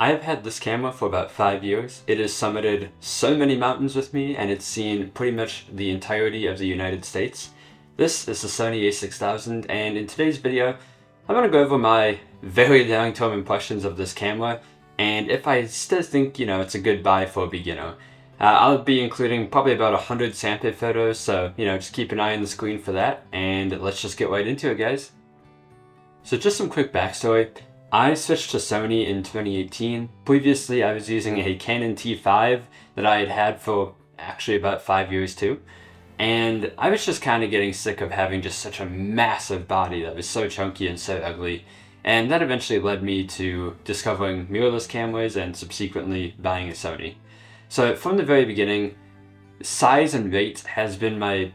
I've had this camera for about 5 years. It has summited so many mountains with me, and it's seen pretty much the entirety of the United States. This is the Sony a6000, and in today's video, I'm going to go over my very long-term impressions of this camera, and if I still think, it's a good buy for a beginner. I'll be including probably about 100 sample photos, so, just keep an eye on the screen for that, and let's just get right into it, guys. So just some quick backstory. I switched to Sony in 2018. Previously, I was using a Canon T5 that I had had for actually about 5 years too. And I was just kind of getting sick of having just such a massive body that was so chunky and so ugly. And that eventually led me to discovering mirrorless cameras and subsequently buying a Sony. So from the very beginning, size and weight has been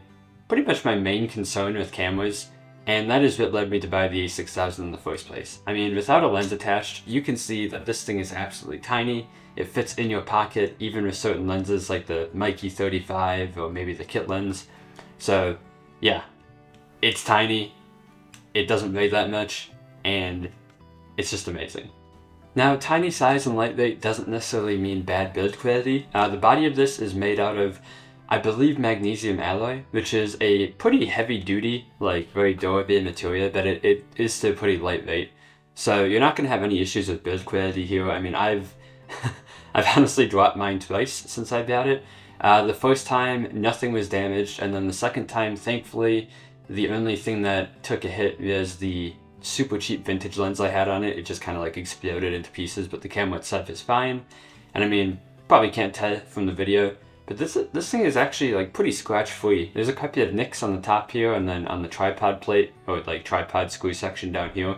pretty much my main concern with cameras. And that is what led me to buy the a6000 in the first place. I mean, without a lens attached, you can see that this thing is absolutely tiny. It fits in your pocket, even with certain lenses like the Mikey 35 or maybe the kit lens. So yeah, it's tiny, it doesn't weigh that much, and it's just amazing. Now, tiny size and lightweight doesn't necessarily mean bad build quality. The body of this is made out of, I believe, magnesium alloy, which is a pretty heavy duty, very durable material, but it is still pretty lightweight. So you're not going to have any issues with build quality here. I mean, I've honestly dropped mine twice since I bought it. The first time, nothing was damaged, and then the second time, thankfully, the only thing that took a hit was the super cheap vintage lens I had on it. It just kind of exploded into pieces, but the camera itself is fine. And I mean, probably can't tell from the video, but this thing is actually pretty scratch free. There's a couple of nicks on the top here and then on the tripod plate, or tripod screw section down here.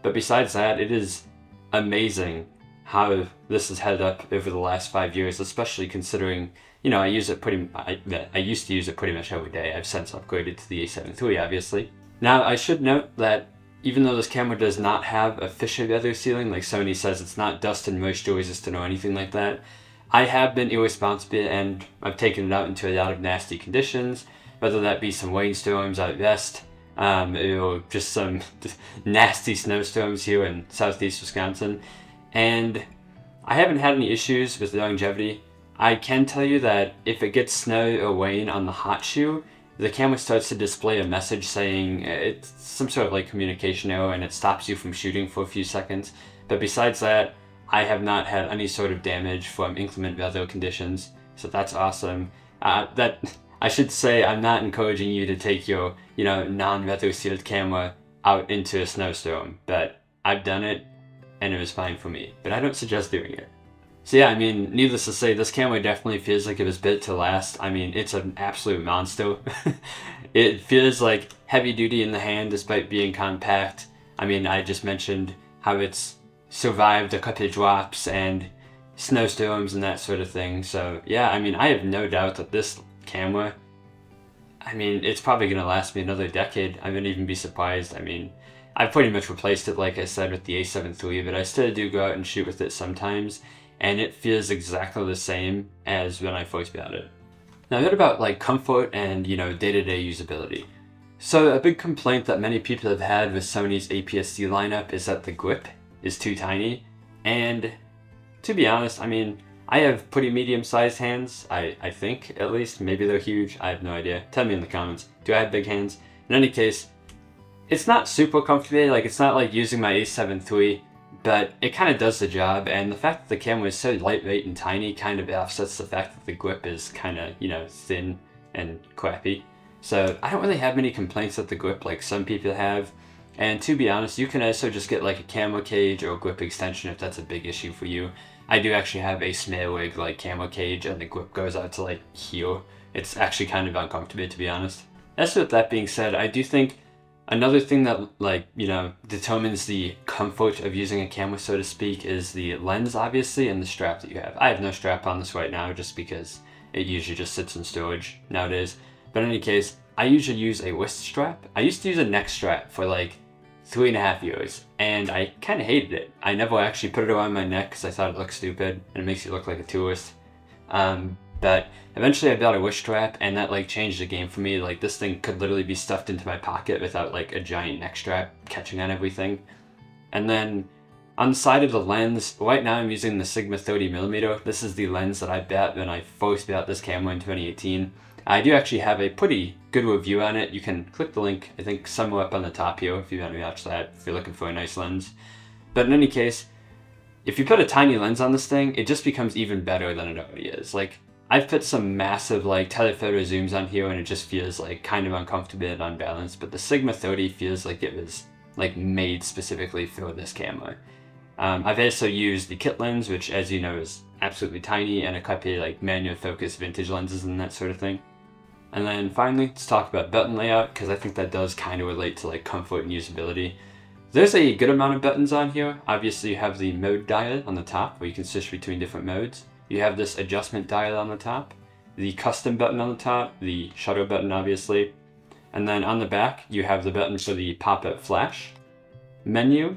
But besides that, it is amazing how this has held up over the last 5 years, especially considering, I used to use it pretty much every day. I've since upgraded to the a7 III, obviously. Now, I should note that even though this camera does not have official weather sealing, like Sony says, it's not dust and moisture resistant or anything like that, I have been irresponsible and I've taken it out into a lot of nasty conditions, whether that be some rainstorms out west, or just some nasty snowstorms here in southeast Wisconsin. And I haven't had any issues with longevity. I can tell you that if it gets snow or rain on the hot shoe, the camera starts to display a message saying it's some sort of communication error and it stops you from shooting for a few seconds. But besides that, I have not had any sort of damage from inclement weather conditions, so that's awesome. That I should say, I'm not encouraging you to take your, non-weather sealed camera out into a snowstorm, but I've done it and it was fine for me, but I don't suggest doing it. So yeah, I mean, needless to say, this camera definitely feels like it was built to last. I mean, it's an absolute monster. It feels heavy duty in the hand despite being compact. I mean, I just mentioned how it's survived a couple of drops and snowstorms and that sort of thing. So yeah, I mean, I have no doubt that this camera, I mean, it's probably going to last me another decade. I wouldn't even be surprised. I mean, I've pretty much replaced it, like I said, with the a7 III, but I still do go out and shoot with it sometimes, and it feels exactly the same as when I first bought it. Now, what about comfort and, day-to-day usability? So a big complaint that many people have had with Sony's APS-C lineup is that the grip is too tiny, and to be honest, I mean, I have pretty medium-sized hands, I think, at least. Maybe they're huge, I have no idea. Tell me in the comments, do I have big hands? In any case, it's not super comfortable, it's not like using my a7 III, but it kind of does the job, and the fact that the camera is so lightweight and tiny kind of offsets the fact that the grip is kind of, thin and crappy. So I don't really have many complaints with the grip like some people have. And to be honest, you can also just get a camera cage or a grip extension if that's a big issue for you. I do actually have a small rig camera cage, and the grip goes out to here. It's actually kind of uncomfortable, to be honest. As with that being said, I do think another thing that determines the comfort of using a camera, so to speak, is the lens, obviously, and the strap that you have. I have no strap on this right now just because it usually just sits in storage nowadays. But in any case, I usually use a wrist strap. I used to use a neck strap for 3.5 years, and I kind of hated it. I never actually put it around my neck because I thought it looked stupid and it makes you look like a tourist. But eventually I bought a wrist strap, and that changed the game for me. This thing could literally be stuffed into my pocket without a giant neck strap catching on everything. And then On the side of the lens, right now I'm using the Sigma 30mm. This is the lens that I bought when I first bought this camera in 2018. I do actually have a pretty good review on it. You can click the link, I think somewhere up on the top here if you want to watch that, if you're looking for a nice lens. But in any case, if you put a tiny lens on this thing, it just becomes even better than it already is. Like, I've put some massive like telephoto zooms on here and it just feels like kind of uncomfortable and unbalanced, but the Sigma 30 feels like it was like made specifically for this camera. I've also used the kit lens, which as you know is absolutely tiny, and a couple of like manual focus vintage lenses and that sort of thing. And then finally, let's talk about button layout, because I think that does kind of relate to like comfort and usability. There's a good amount of buttons on here. Obviously you have the mode dial on the top where you can switch between different modes. You have this adjustment dial on the top, the custom button on the top, the shutter button obviously, and then on the back you have the button for the pop-up flash, menu,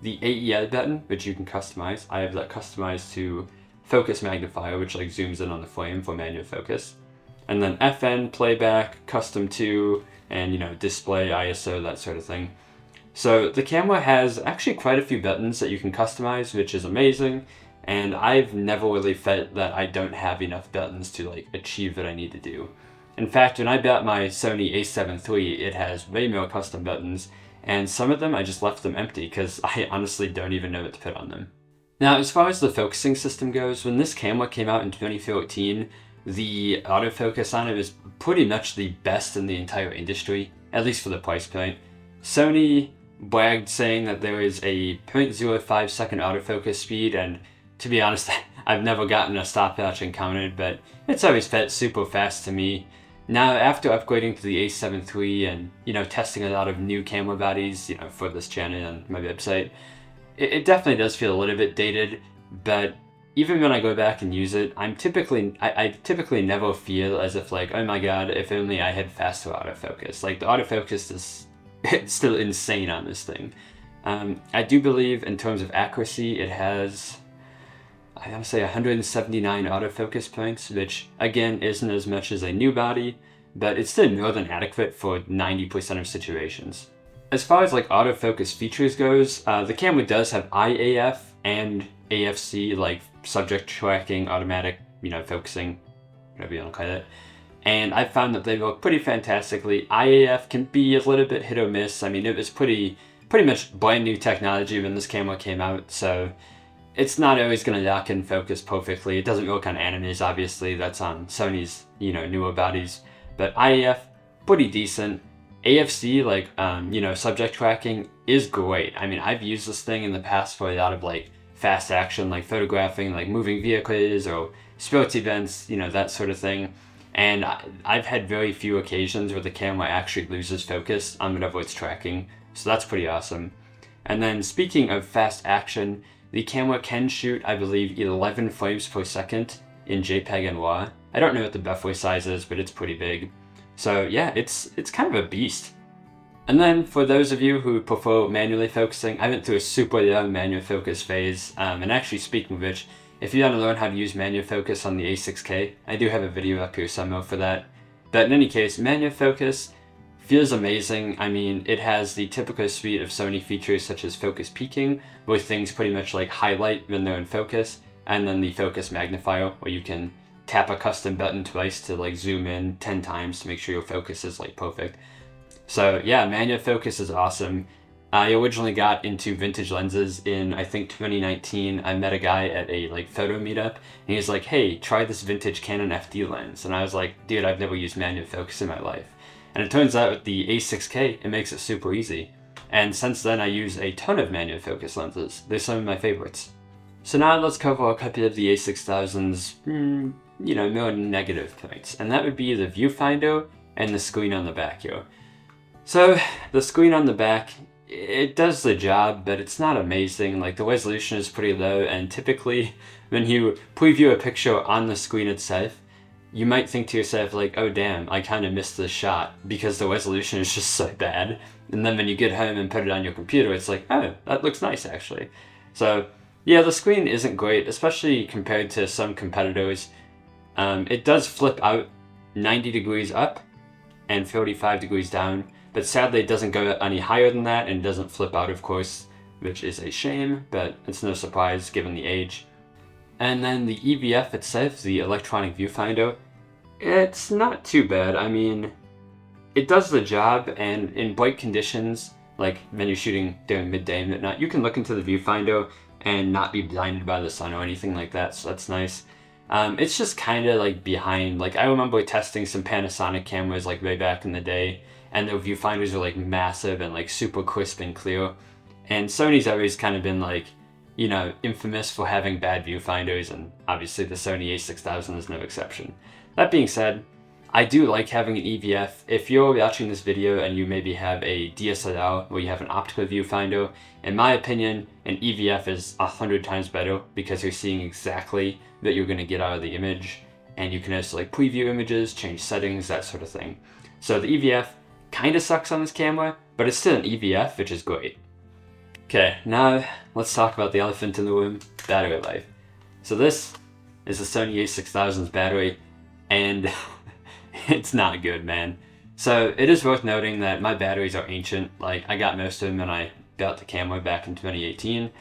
the AEI button, which you can customize. I have that customized to focus magnifier, which like zooms in on the frame for manual focus. And then FN, playback, custom to, and you know, display, ISO, that sort of thing. So the camera has actually quite a few buttons that you can customize, which is amazing. And I've never really felt that I don't have enough buttons to like achieve what I need to do. In fact, when I bought my Sony a7 III, it has way more custom buttons, and some of them I just left them empty because I honestly don't even know what to put on them. Now, as far as the focusing system goes, when this camera came out in 2014, the autofocus on it was pretty much the best in the entire industry, at least for the price point. Sony bragged saying that there is a 0.05 second autofocus speed, and to be honest, I've never gotten a stopwatch encountered, but it's always felt super fast to me. Now, after upgrading to the a7 III and, you know, testing a lot of new camera bodies, you know, for this channel and my website, it definitely does feel a little bit dated, but even when I go back and use it, I typically never feel as if like, oh my god, if only I had faster autofocus. Like, the autofocus is it's still insane on this thing. I do believe in terms of accuracy, it has, I gotta say, 179 autofocus points, which again isn't as much as a new body, but it's still more than adequate for 90% of situations. As far as like autofocus features goes, the camera does have EyeAF and AF-C, like subject tracking, automatic, you know, focusing, whatever you want to call it. And I found that they work pretty fantastically. EyeAF can be a little bit hit or miss. I mean, it was pretty much brand new technology when this camera came out, so it's not always going to lock in focus perfectly. It doesn't work on animes, obviously. That's on Sony's, you know, newer bodies. But EyeAF, pretty decent. AF-C, like, you know, subject tracking is great. I mean, I've used this thing in the past for a lot of, like, fast action, like photographing, like moving vehicles or sports events, you know, that sort of thing. And I've had very few occasions where the camera actually loses focus on whatever it's tracking. So that's pretty awesome. And then speaking of fast action, the camera can shoot, I believe, 11 frames per second in JPEG and RAW. I don't know what the buffer size is, but it's pretty big. So yeah, it's kind of a beast. And then for those of you who prefer manually focusing, I went through a super long manual focus phase. And actually, speaking of which, if you want to learn how to use manual focus on the A6K, I do have a video up here somewhere for that. But in any case, manual focus feels amazing. I mean, it has the typical suite of Sony features such as focus peaking, where things pretty much like highlight when they're in focus, and then the focus magnifier, where you can tap a custom button twice to like zoom in 10 times to make sure your focus is like perfect. So yeah, manual focus is awesome. I originally got into vintage lenses in, I think, 2019. I met a guy at a like photo meetup, and he was like, hey, try this vintage Canon FD lens. And I was like, dude, I've never used manual focus in my life. And it turns out with the A6K, it makes it super easy. And since then, I use a ton of manual focus lenses. They're some of my favorites. So now let's cover a couple of the A6000's, you know, more negative points. And that would be the viewfinder and the screen on the back here. So the screen on the back, it does the job, but it's not amazing. Like, the resolution is pretty low, and typically when you preview a picture on the screen itself, you might think to yourself like, oh damn, I kind of missed this shot because the resolution is just so bad. And then when you get home and put it on your computer, it's like, oh, that looks nice actually. So yeah, the screen isn't great, especially compared to some competitors. It does flip out 90 degrees up and 35 degrees down, but sadly it doesn't go any higher than that, and it doesn't flip out, of course. which is a shame, but it's no surprise given the age. And then the EVF itself, the electronic viewfinder, it's not too bad. I mean, it does the job, and in bright conditions, like when you're shooting during midday and whatnot, you can look into the viewfinder and not be blinded by the sun or anything like that, so that's nice. It's just kind of like behind, like I remember testing some Panasonic cameras like way back in the day, and their viewfinders are like massive and like super crisp and clear. And Sony's always kind of been like, you know, infamous for having bad viewfinders, and obviously the Sony a6000 is no exception. That being said, I do like having an EVF. If you're watching this video and you maybe have a DSLR where you have an optical viewfinder, in my opinion, an EVF is 100 times better because you're seeing exactly what you're going to get out of the image, and you can also like preview images, change settings, that sort of thing. So the EVF kind of sucks on this camera, but it's still an EVF, which is great. Okay, now let's talk about the elephant in the room, battery life. So this is the Sony a6000's battery, and it's not good, man. So it is worth noting that my batteries are ancient. Like, I got most of them when I got the camera back in 2018.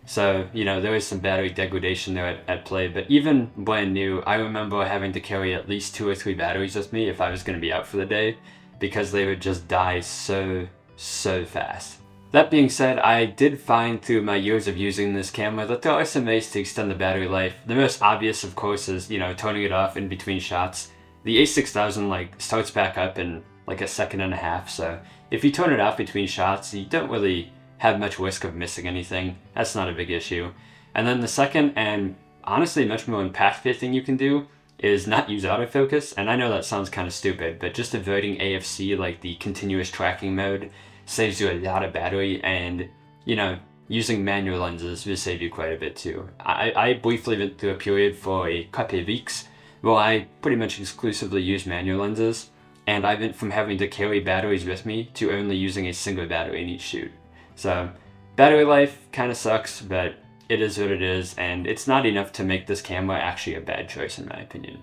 So, you know, there is some battery degradation there at play, but even brand new, I remember having to carry at least 2 or 3 batteries with me if I was going to be out for the day, because they would just die so fast. That being said, I did find through my years of using this camera that there are some ways to extend the battery life. The most obvious, of course, is, you know, turning it off in between shots. The a6000 like starts back up in like a second and a half, so if you turn it off between shots, you don't really have much risk of missing anything. That's not a big issue. And then the second, and honestly much more impactful thing you can do, is not use autofocus. And I know that sounds kind of stupid, but just avoiding AFC, like the continuous tracking mode, saves you a lot of battery, and, you know, using manual lenses will save you quite a bit too. I briefly went through a period for a couple of weeks where I pretty much exclusively use manual lenses, and I went from having to carry batteries with me to only using a single battery in each shoot. So battery life kind of sucks, but it is what it is, and it's not enough to make this camera actually a bad choice in my opinion.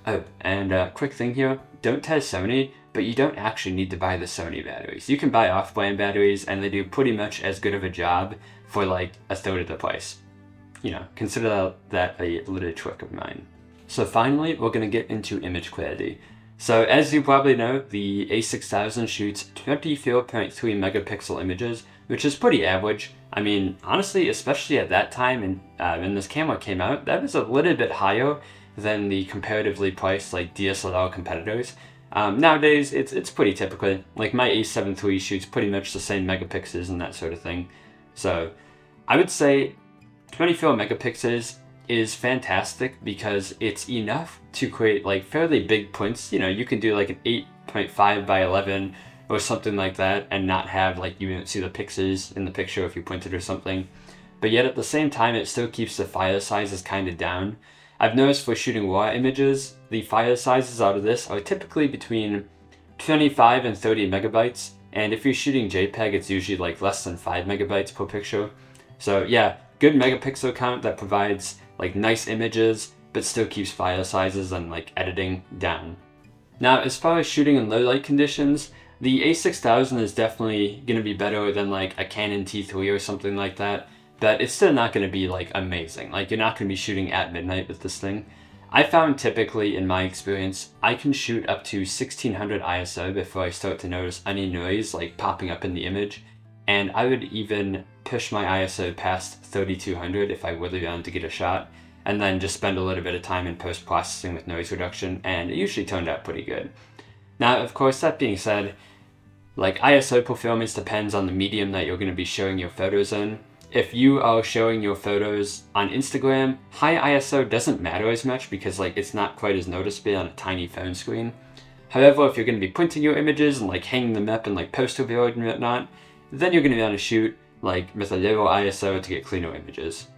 Oh, and a quick thing here, don't test Sony, but you don't actually need to buy the Sony batteries. You can buy off-brand batteries, and they do pretty much as good of a job for like a third of the price. You know, consider that a little trick of mine. So finally, we're going to get into image quality. So as you probably know, the a6000 shoots 24.3 megapixel images, which is pretty average. I mean, honestly, especially at that time and when this camera came out, that was a little bit higher than the comparatively priced like DSLR competitors. Nowadays, it's pretty typical. Like my a7 III shoots pretty much the same megapixels and that sort of thing. So I would say 24 megapixels is fantastic because it's enough to create like fairly big prints. You know, you can do like an 8.5 by 11 or something like that and not have like, you won't see the pixels in the picture if you print it or something. But yet at the same time, it still keeps the file sizes kind of down. I've noticed for shooting raw images, the file sizes out of this are typically between 25 and 30 megabytes. And if you're shooting JPEG, it's usually like less than 5 megabytes per picture. So yeah, good megapixel count that provides like nice images, but still keeps file sizes and like editing down. Now, as far as shooting in low light conditions, the a6000 is definitely going to be better than like a Canon T3 or something like that, but it's still not going to be like amazing. Like you're not going to be shooting at midnight with this thing. I found typically in my experience, I can shoot up to 1600 ISO before I start to notice any noise like popping up in the image. And I would even push my ISO past 3200 if I really wanted to get a shot, and then just spend a little bit of time in post-processing with noise reduction, and it usually turned out pretty good. Now, of course, that being said, like ISO performance depends on the medium that you're going to be showing your photos in. If you are showing your photos on Instagram, high ISO doesn't matter as much because like it's not quite as noticeable on a tiny phone screen. However, if you're going to be printing your images and like hanging them up in like poster board and whatnot, then you're going to be able to shoot like with a lower ISO to get cleaner images.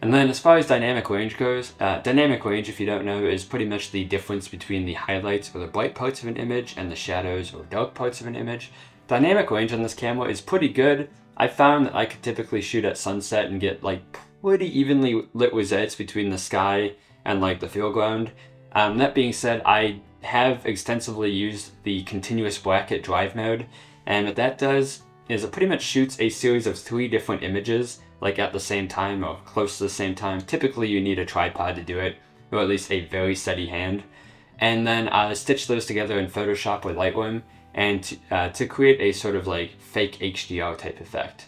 And then as far as dynamic range goes, dynamic range, if you don't know, is pretty much the difference between the highlights or the bright parts of an image and the shadows or dark parts of an image. Dynamic range on this camera is pretty good. I found that I could typically shoot at sunset and get like pretty evenly lit results between the sky and like the foreground. That being said, I have extensively used the continuous bracket drive mode, and what that does is it pretty much shoots a series of 3 different images, like at the same time or close to the same time. Typically you need a tripod to do it, or at least a very steady hand. And then stitch those together in Photoshop with Lightroom and to create a sort of like fake HDR type effect.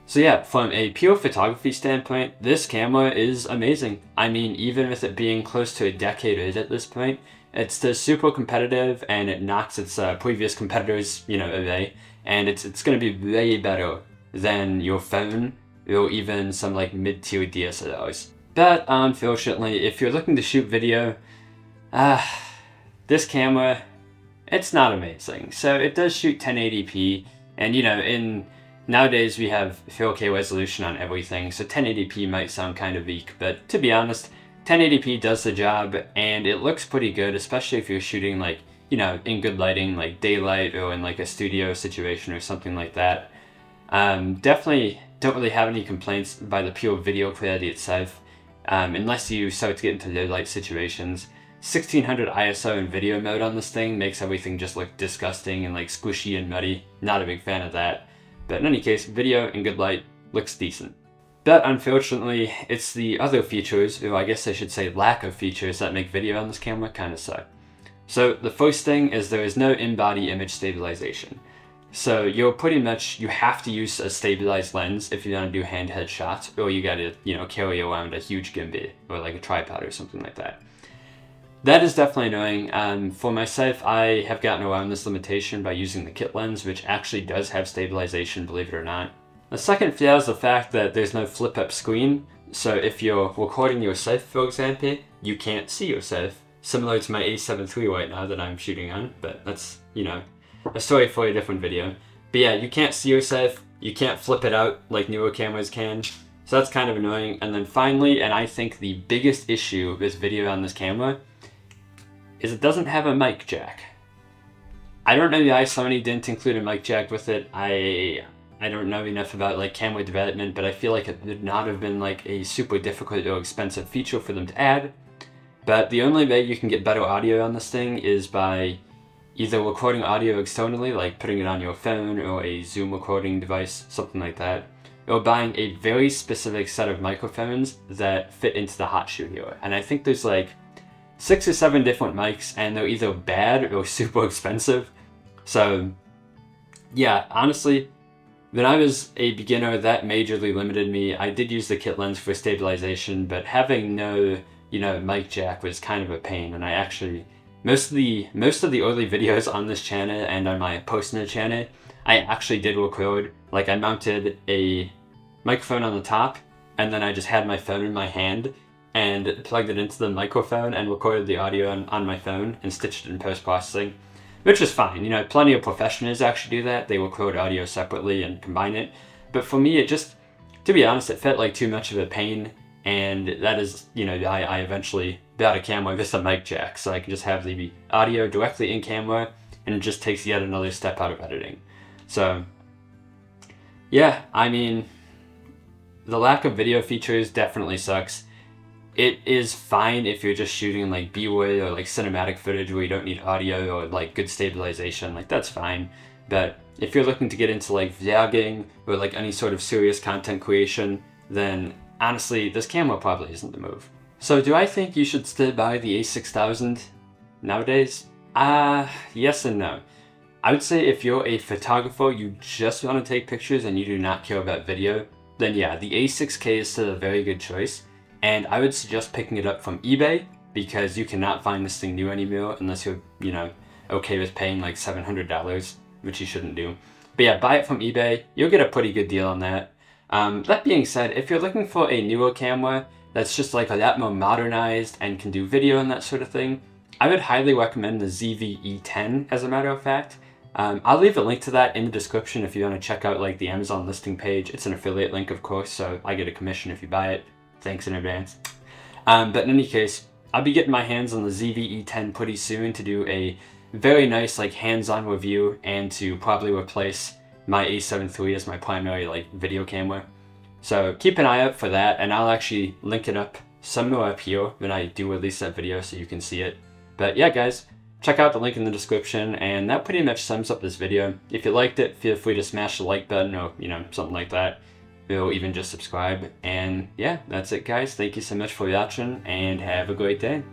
So yeah, from a pure photography standpoint, this camera is amazing. I mean, even with it being close to a decade old at this point, it's still super competitive and it knocks its previous competitors, you know, away. And it's going to be way better than your phone or even some like mid-tier DSLRs. But unfortunately, if you're looking to shoot video, this camera, it's not amazing. So it does shoot 1080p, and you know, nowadays we have 4K resolution on everything, so 1080p might sound kind of weak, but to be honest, 1080p does the job, and it looks pretty good, especially if you're shooting like, you know, in good lighting, like daylight or in like a studio situation or something like that. Definitely don't really have any complaints by the pure video quality itself, unless you start to get into low light situations. 1600 ISO in video mode on this thing makes everything just look disgusting and like squishy and muddy. Not a big fan of that. But in any case, video in good light looks decent. But unfortunately, it's the other features, or I guess I should say lack of features, that make video on this camera kind of suck. So the first thing is there is no in-body image stabilization. So you have to use a stabilized lens if you want to do handheld shots, or you gotta, you know, carry around a huge gimbal or like a tripod or something like that. That is definitely annoying. For myself, I have gotten around this limitation by using the kit lens, which actually does have stabilization, believe it or not. The second flaw is the fact that there's no flip-up screen, so if you're recording yourself, for example, you can't see yourself, similar to my A7 III right now that I'm shooting on, but that's, you know, a story for a different video. But yeah, you can't see yourself, you can't flip it out like newer cameras can, so that's kind of annoying. And then finally, and I think the biggest issue with video on this camera, is it doesn't have a mic jack. I don't know why Sony didn't include a mic jack with it. I don't know enough about like camera development, but I feel like it would not have been like a super difficult or expensive feature for them to add. But the only way you can get better audio on this thing is by either recording audio externally, like putting it on your phone or a Zoom recording device, something like that, or buying a very specific set of microphones that fit into the hot shoe here. And I think there's like 6 or 7 different mics, and they're either bad or super expensive. So yeah, honestly, when I was a beginner, that majorly limited me. I did use the kit lens for stabilization, but having no, you know, mic jack was kind of a pain. And I actually, most of the early videos on this channel and on my personal channel, I actually did record. Like I mounted a microphone on the top, and then I just had my phone in my hand and plugged it into the microphone and recorded the audio on my phone and stitched it in post-processing, which is fine. You know, plenty of professionals actually do that. They record audio separately and combine it. But for me, it just, to be honest, it felt like too much of a pain. And that is, you know, I eventually bought a camera with a mic jack, so I can just have the audio directly in camera, and it just takes yet another step out of editing. So yeah, I mean, the lack of video features definitely sucks. It is fine if you're just shooting like B-roll or like cinematic footage where you don't need audio or like good stabilization, like that's fine. But if you're looking to get into like vlogging or like any sort of serious content creation, then honestly, this camera probably isn't the move. So do I think you should still buy the a6000 nowadays? Yes and no. I would say if you're a photographer, you just want to take pictures and you do not care about video, then yeah, the A6K is still a very good choice. And I would suggest picking it up from eBay, because you cannot find this thing new anymore unless you're, you know, okay with paying like $700, which you shouldn't do. But yeah, buy it from eBay. You'll get a pretty good deal on that. That being said, if you're looking for a newer camera that's just like a lot more modernized and can do video and that sort of thing, I would highly recommend the ZV-E10, as a matter of fact. I'll leave a link to that in the description if you want to check out like the Amazon listing page. It's an affiliate link, of course, so I get a commission if you buy it. Thanks in advance. But in any case, I'll be getting my hands on the ZV-E10 pretty soon to do a very nice like hands-on review and to probably replace my A7 III as my primary like video camera. So keep an eye out for that, and I'll actually link it up somewhere up here when I do release that video so you can see it. But yeah guys, check out the link in the description, and that pretty much sums up this video. If you liked it, feel free to smash the like button or, something like that, or even just subscribe. And yeah, that's it guys. Thank you so much for watching, and have a great day.